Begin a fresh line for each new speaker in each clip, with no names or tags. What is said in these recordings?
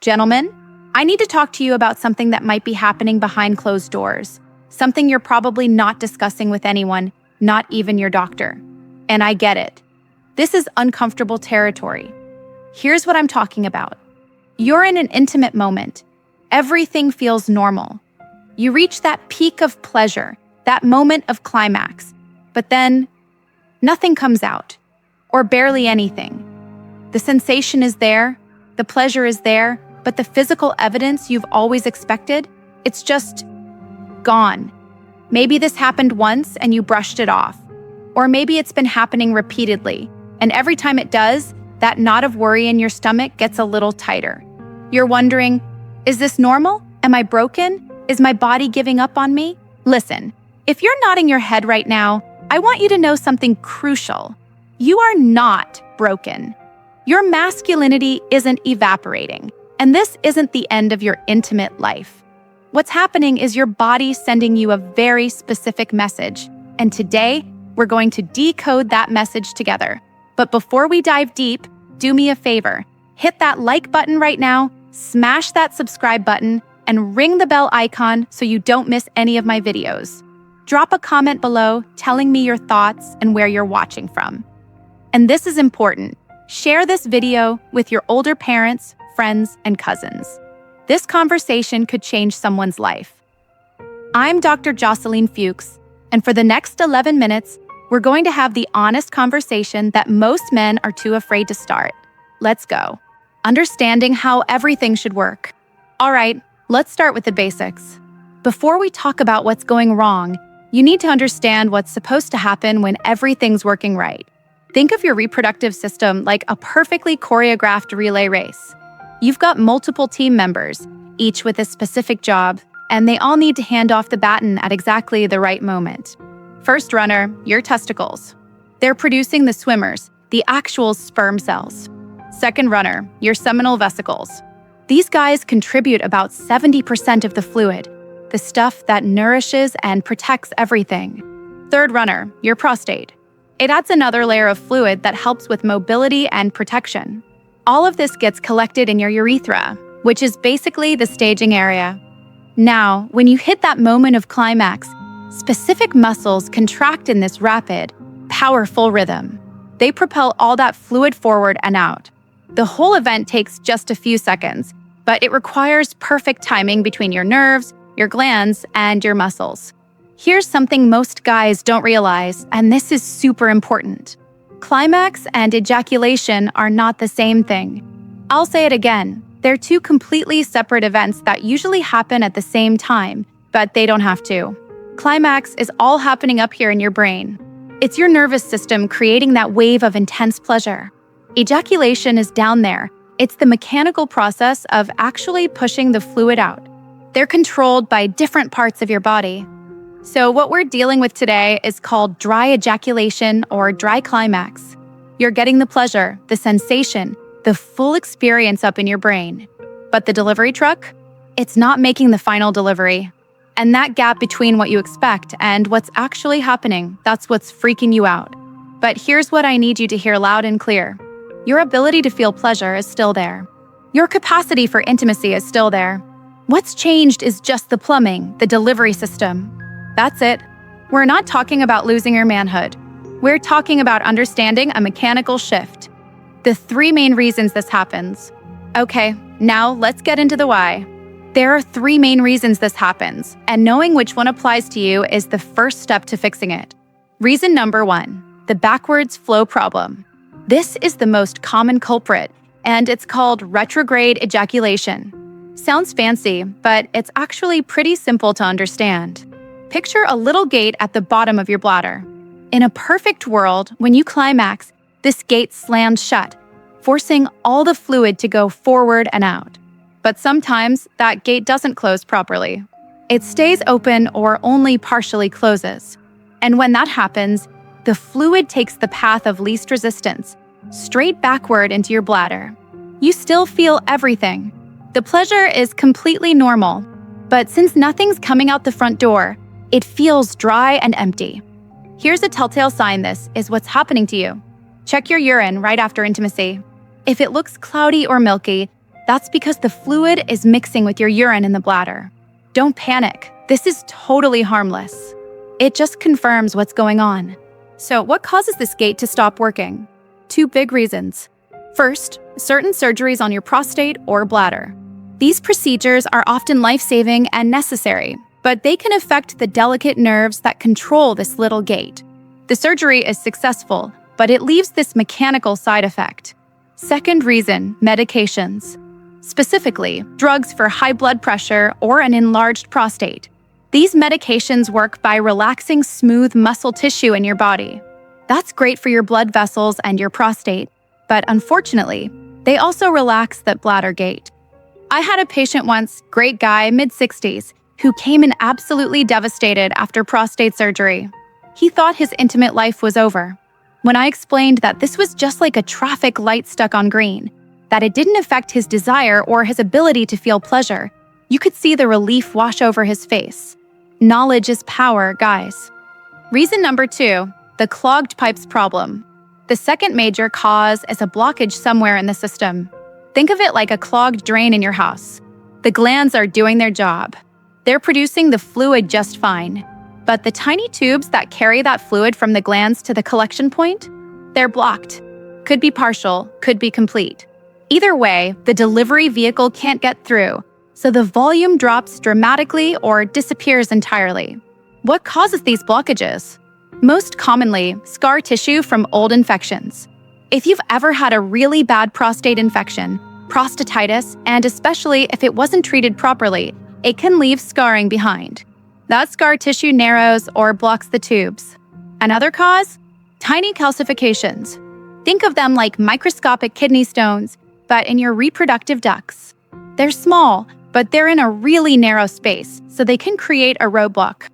Gentlemen, I need to talk to you about something that might be happening behind closed doors. Something you're probably not discussing with anyone, not even your doctor. And I get it. This is uncomfortable territory. Here's what I'm talking about. You're in an intimate moment. Everything feels normal. You reach that peak of pleasure, that moment of climax. But then, nothing comes out, or barely anything. The sensation is there, the pleasure is there, but the physical evidence you've always expected, it's just gone. Maybe this happened once and you brushed it off. Or maybe it's been happening repeatedly, and every time it does, that knot of worry in your stomach gets a little tighter. You're wondering, is this normal? Am I broken? Is my body giving up on me? Listen, if you're nodding your head right now, I want you to know something crucial. You are not broken. Your masculinity isn't evaporating, and this isn't the end of your intimate life. What's happening is your body sending you a very specific message, and today, we're going to decode that message together. But before we dive deep, do me a favor. Hit that like button right now, smash that subscribe button, and ring the bell icon so you don't miss any of my videos. Drop a comment below telling me your thoughts and where you're watching from. And this is important. Share this video with your older parents, friends, and cousins. This conversation could change someone's life. I'm Dr. Joceline Fuchs, and for the next 11 minutes, we're going to have the honest conversation that most men are too afraid to start. Let's go. Understanding how everything should work. All right, let's start with the basics. Before we talk about what's going wrong, you need to understand what's supposed to happen when everything's working right. Think of your reproductive system like a perfectly choreographed relay race. You've got multiple team members, each with a specific job, and they all need to hand off the baton at exactly the right moment. First runner, your testicles. They're producing the swimmers, the actual sperm cells. Second runner, your seminal vesicles. These guys contribute about 70% of the fluid, the stuff that nourishes and protects everything. Third runner, your prostate. It adds another layer of fluid that helps with mobility and protection. All of this gets collected in your urethra, which is basically the staging area. Now, when you hit that moment of climax, specific muscles contract in this rapid, powerful rhythm. They propel all that fluid forward and out. The whole event takes just a few seconds, but it requires perfect timing between your nerves, your glands, and your muscles. Here's something most guys don't realize, and this is super important. Climax and ejaculation are not the same thing. I'll say it again. They're two completely separate events that usually happen at the same time, but they don't have to. Climax is all happening up here in your brain. It's your nervous system creating that wave of intense pleasure. Ejaculation is down there. It's the mechanical process of actually pushing the fluid out. They're controlled by different parts of your body. So what we're dealing with today is called dry ejaculation or dry climax. You're getting the pleasure, the sensation, the full experience up in your brain. But the delivery truck? It's not making the final delivery. And that gap between what you expect and what's actually happening, that's what's freaking you out. But here's what I need you to hear loud and clear. Your ability to feel pleasure is still there. Your capacity for intimacy is still there. What's changed is just the plumbing, the delivery system. That's it. We're not talking about losing your manhood. We're talking about understanding a mechanical shift. The 3 main reasons this happens. Okay, now let's get into the why. There are 3 main reasons this happens, and knowing which one applies to you is the first step to fixing it. Reason number 1, the backwards flow problem. This is the most common culprit, and it's called retrograde ejaculation. Sounds fancy, but it's actually pretty simple to understand. Picture a little gate at the bottom of your bladder. In a perfect world, when you climax, this gate slams shut, forcing all the fluid to go forward and out. But sometimes that gate doesn't close properly. It stays open or only partially closes. And when that happens, the fluid takes the path of least resistance, straight backward into your bladder. You still feel everything. The pleasure is completely normal. But since nothing's coming out the front door, it feels dry and empty. Here's a telltale sign this is what's happening to you. Check your urine right after intimacy. If it looks cloudy or milky, That's because the fluid is mixing with your urine in the bladder. Don't panic. This is totally harmless. It just confirms what's going on. So, what causes this gate to stop working? Two big reasons. First, certain surgeries on your prostate or bladder. These procedures are often life-saving and necessary, but they can affect the delicate nerves that control this little gate. The surgery is successful, but it leaves this mechanical side effect. Second reason, medications. Specifically, drugs for high blood pressure or an enlarged prostate. These medications work by relaxing smooth muscle tissue in your body. That's great for your blood vessels and your prostate, but unfortunately, they also relax that bladder gate. I had a patient once, great guy, mid-60s, who came in absolutely devastated after prostate surgery. He thought his intimate life was over. When I explained that this was just like a traffic light stuck on green, that it didn't affect his desire or his ability to feel pleasure, you could see the relief wash over his face. Knowledge is power, guys. Reason number 2, the clogged pipes problem. The second major cause is a blockage somewhere in the system. Think of it like a clogged drain in your house. The glands are doing their job. They're producing the fluid just fine. But the tiny tubes that carry that fluid from the glands to the collection point, they're blocked. Could be partial, could be complete. Either way, the delivery vehicle can't get through, so the volume drops dramatically or disappears entirely. What causes these blockages? Most commonly, scar tissue from old infections. If you've ever had a really bad prostate infection, prostatitis, and especially if it wasn't treated properly, it can leave scarring behind. That scar tissue narrows or blocks the tubes. Another cause? Tiny calcifications. Think of them like microscopic kidney stones, but in your reproductive ducts. They're small, but they're in a really narrow space, so they can create a roadblock.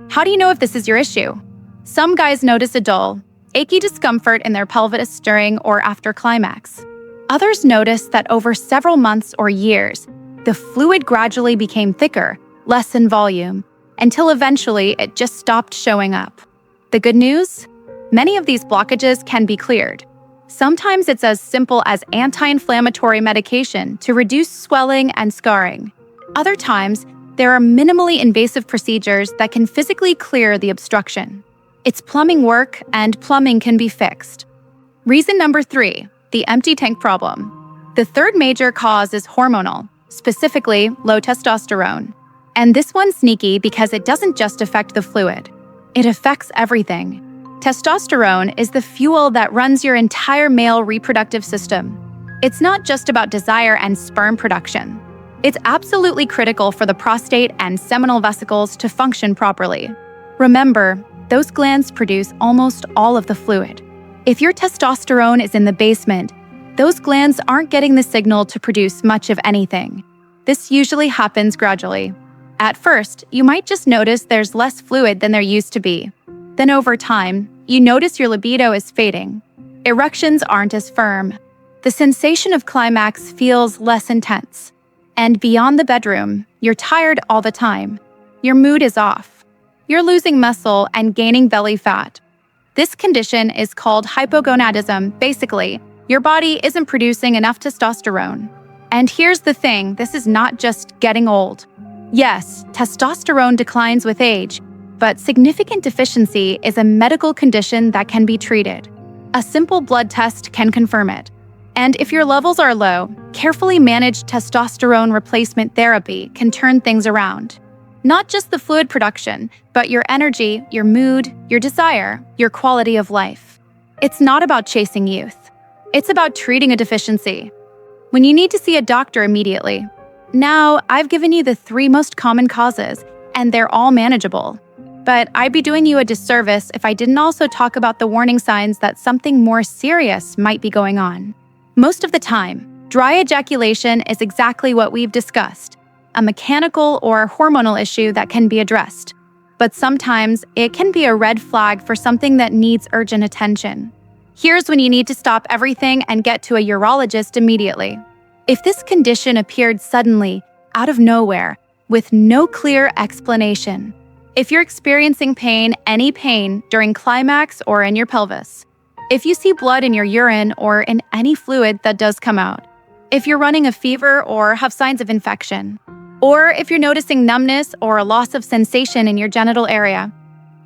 How do you know if this is your issue? Some guys notice a dull, achy discomfort in their pelvis during or after climax. Others notice that over several months or years, the fluid gradually became thicker, less in volume, until eventually it just stopped showing up. The good news? Many of these blockages can be cleared. Sometimes it's as simple as anti-inflammatory medication to reduce swelling and scarring. Other times, there are minimally invasive procedures that can physically clear the obstruction. It's plumbing work, and plumbing can be fixed. Reason number 3, the empty tank problem. The third major cause is hormonal, specifically low testosterone. And this one's sneaky because it doesn't just affect the fluid. It affects everything. Testosterone is the fuel that runs your entire male reproductive system. It's not just about desire and sperm production. It's absolutely critical for the prostate and seminal vesicles to function properly. Remember, those glands produce almost all of the fluid. If your testosterone is in the basement, those glands aren't getting the signal to produce much of anything. This usually happens gradually. At first, you might just notice there's less fluid than there used to be. Then over time, you notice your libido is fading. Erections aren't as firm. The sensation of climax feels less intense. And beyond the bedroom, you're tired all the time. Your mood is off. You're losing muscle and gaining belly fat. This condition is called hypogonadism. Basically, your body isn't producing enough testosterone. And here's the thing, this is not just getting old. Yes, testosterone declines with age, but significant deficiency is a medical condition that can be treated. A simple blood test can confirm it. And if your levels are low, carefully managed testosterone replacement therapy can turn things around. Not just the fluid production, but your energy, your mood, your desire, your quality of life. It's not about chasing youth. It's about treating a deficiency. When you need to see a doctor immediately. Now, I've given you the 3 most common causes, and they're all manageable. But I'd be doing you a disservice if I didn't also talk about the warning signs that something more serious might be going on. Most of the time, dry ejaculation is exactly what we've discussed, a mechanical or hormonal issue that can be addressed. But sometimes it can be a red flag for something that needs urgent attention. Here's when you need to stop everything and get to a urologist immediately. If this condition appeared suddenly, out of nowhere, with no clear explanation, if you're experiencing pain, any pain during climax or in your pelvis, if you see blood in your urine or in any fluid that does come out, if you're running a fever or have signs of infection, or if you're noticing numbness or a loss of sensation in your genital area.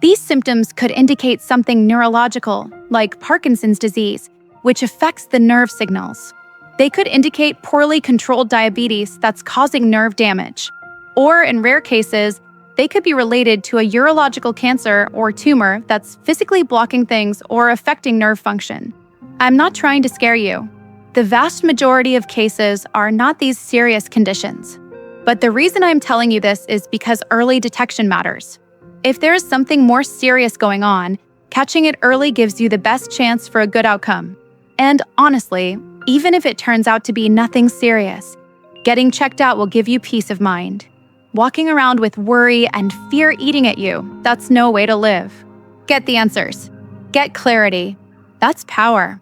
These symptoms could indicate something neurological, like Parkinson's disease, which affects the nerve signals. They could indicate poorly controlled diabetes that's causing nerve damage. Or, in rare cases, they could be related to a urological cancer or tumor that's physically blocking things or affecting nerve function. I'm not trying to scare you. The vast majority of cases are not these serious conditions. But the reason I'm telling you this is because early detection matters. If there is something more serious going on, catching it early gives you the best chance for a good outcome. And honestly, even if it turns out to be nothing serious, getting checked out will give you peace of mind. Walking around with worry and fear eating at you, that's no way to live. Get the answers. Get clarity. That's power.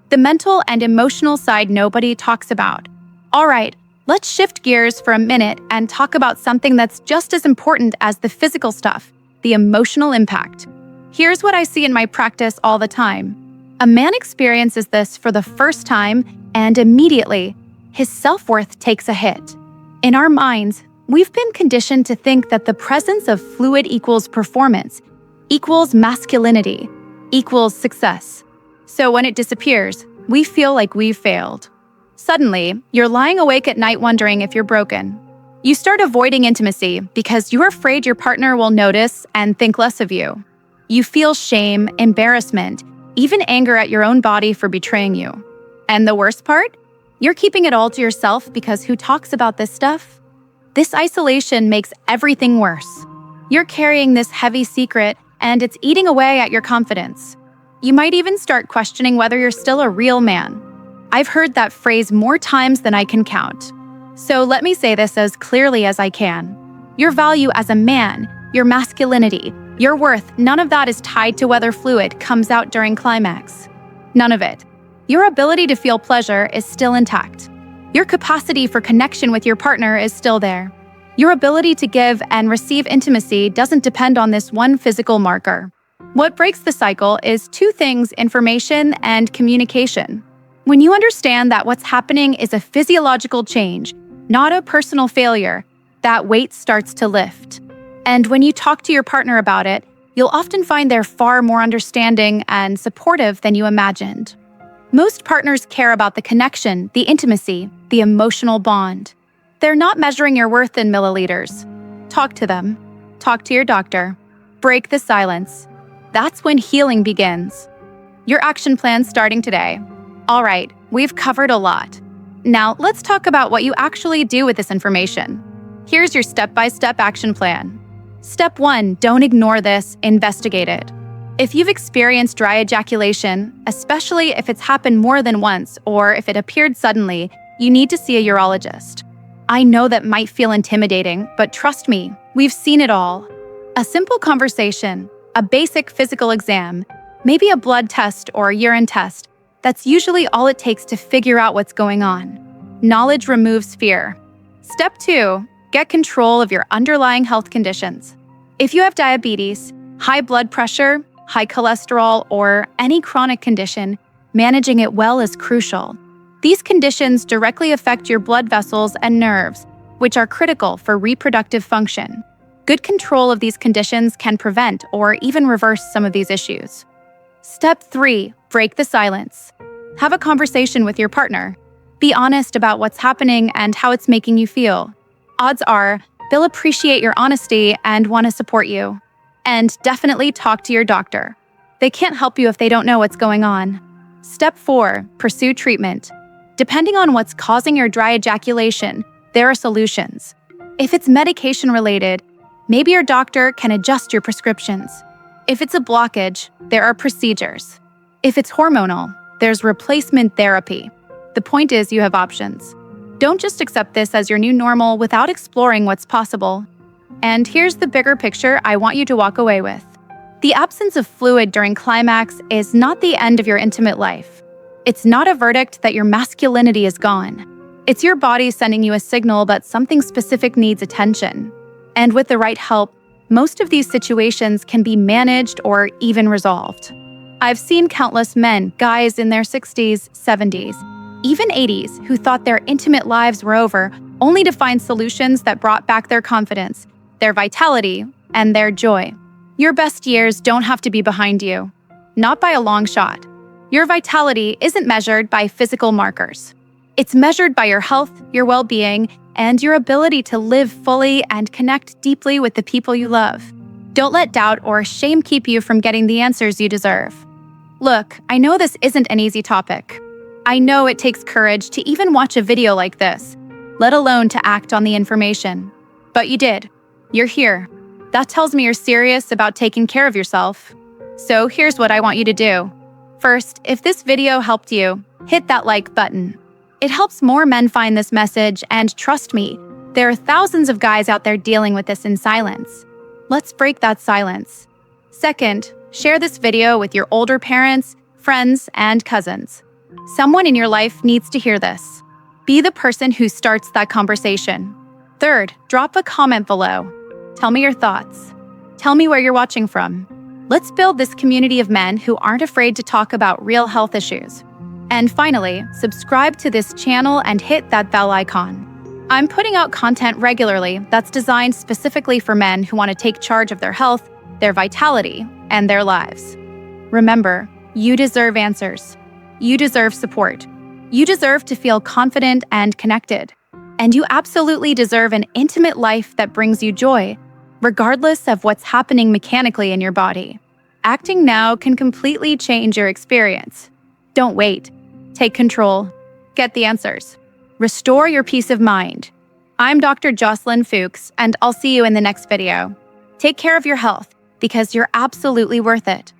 The mental and emotional side nobody talks about. All right, let's shift gears for a minute and talk about something that's just as important as the physical stuff, the emotional impact. Here's what I see in my practice all the time. A man experiences this for the first time, and immediately, his self-worth takes a hit. In our minds, we've been conditioned to think that the presence of fluid equals performance, equals masculinity, equals success. So when it disappears, we feel like we've failed. Suddenly, you're lying awake at night wondering if you're broken. You start avoiding intimacy because you're afraid your partner will notice and think less of you. You feel shame, embarrassment, even anger at your own body for betraying you. And the worst part? You're keeping it all to yourself because who talks about this stuff? This isolation makes everything worse. You're carrying this heavy secret, and it's eating away at your confidence. You might even start questioning whether you're still a real man. I've heard that phrase more times than I can count. So let me say this as clearly as I can. Your value as a man, your masculinity, your worth, none of that is tied to whether fluid comes out during climax. None of it. Your ability to feel pleasure is still intact. Your capacity for connection with your partner is still there. Your ability to give and receive intimacy doesn't depend on this one physical marker. What breaks the cycle is two things: information and communication. When you understand that what's happening is a physiological change, not a personal failure, that weight starts to lift. And when you talk to your partner about it, you'll often find they're far more understanding and supportive than you imagined. Most partners care about the connection, the intimacy, the emotional bond. They're not measuring your worth in milliliters. Talk to them. Talk to your doctor. Break the silence. That's when healing begins. Your action plan starting today. All right, we've covered a lot. Now, let's talk about what you actually do with this information. Here's your step-by-step action plan. Step 1, don't ignore this, investigate it. If you've experienced dry ejaculation, especially if it's happened more than once or if it appeared suddenly, you need to see a urologist. I know that might feel intimidating, but trust me, we've seen it all. A simple conversation, a basic physical exam, maybe a blood test or a urine test, that's usually all it takes to figure out what's going on. Knowledge removes fear. Step 2, get control of your underlying health conditions. If you have diabetes, high blood pressure, high cholesterol, or any chronic condition, managing it well is crucial. These conditions directly affect your blood vessels and nerves, which are critical for reproductive function. Good control of these conditions can prevent or even reverse some of these issues. Step 3, break the silence. Have a conversation with your partner. Be honest about what's happening and how it's making you feel. Odds are, they'll appreciate your honesty and want to support you. And definitely talk to your doctor. They can't help you if they don't know what's going on. Step 4, pursue treatment. Depending on what's causing your dry ejaculation, there are solutions. If it's medication-related, maybe your doctor can adjust your prescriptions. If it's a blockage, there are procedures. If it's hormonal, there's replacement therapy. The point is you have options. Don't just accept this as your new normal without exploring what's possible. And here's the bigger picture I want you to walk away with. The absence of fluid during climax is not the end of your intimate life. It's not a verdict that your masculinity is gone. It's your body sending you a signal that something specific needs attention. And with the right help, most of these situations can be managed or even resolved. I've seen countless men, guys in their 60s, 70s, even 80s, who thought their intimate lives were over, only to find solutions that brought back their confidence, their vitality, and their joy. Your best years don't have to be behind you. Not by a long shot. Your vitality isn't measured by physical markers. It's measured by your health, your well-being, and your ability to live fully and connect deeply with the people you love. Don't let doubt or shame keep you from getting the answers you deserve. Look, I know this isn't an easy topic. I know it takes courage to even watch a video like this, let alone to act on the information. But you did. You're here. That tells me you're serious about taking care of yourself. So here's what I want you to do. First, if this video helped you, hit that like button. It helps more men find this message, and trust me, there are thousands of guys out there dealing with this in silence. Let's break that silence. Second, share this video with your older parents, friends, and cousins. Someone in your life needs to hear this. Be the person who starts that conversation. Third, drop a comment below. Tell me your thoughts. Tell me where you're watching from. Let's build this community of men who aren't afraid to talk about real health issues. And finally, subscribe to this channel and hit that bell icon. I'm putting out content regularly that's designed specifically for men who want to take charge of their health, their vitality, and their lives. Remember, you deserve answers. You deserve support. You deserve to feel confident and connected. And you absolutely deserve an intimate life that brings you joy, regardless of what's happening mechanically in your body. Acting now can completely change your experience. Don't wait. Take control. Get the answers. Restore your peace of mind. I'm Dr. Joceline Fuchs, and I'll see you in the next video. Take care of your health, because you're absolutely worth it.